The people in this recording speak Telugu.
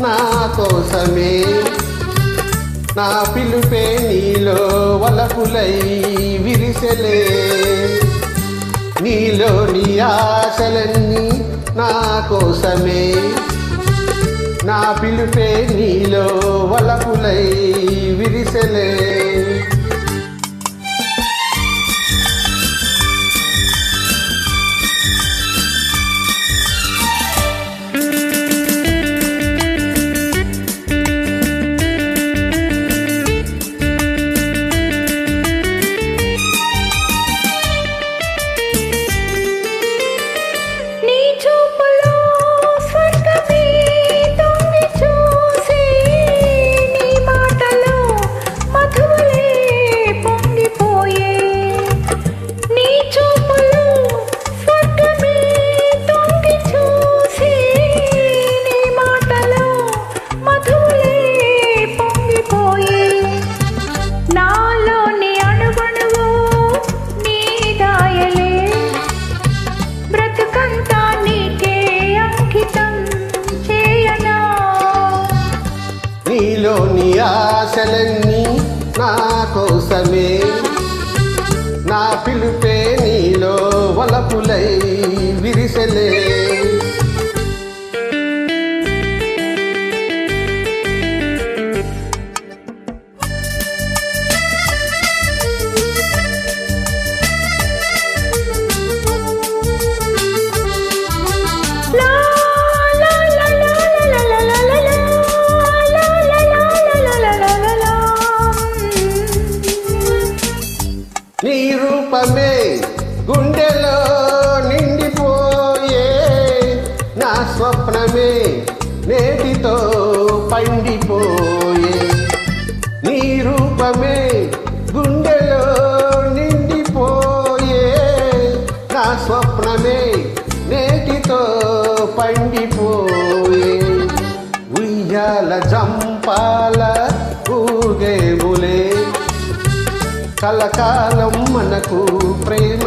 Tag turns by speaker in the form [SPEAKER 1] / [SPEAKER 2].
[SPEAKER 1] నా కోసమే నా పిలుపే నీలో వలపులై విరిసెలే నీలోని ఆశలన్నీ నా కోసమే నా పిలుపే నీలో వలపులై విరిసెలే నీలోని ఆశలన్నీ నా కోసమే నా పిలుపే నీలో వలపులై విరిసెలే నీ రూపమే గుండెలో నిండిపోయే నా స్వప్నమే నేటితో పండిపోయే నీ రూపమే గుండెలో నిండిపోయే నా స్వప్నమే నేటితో పండిపోయే ఉయ్యాల జంపాల ఊగేములే కలకాలం మనకు ప్రేమ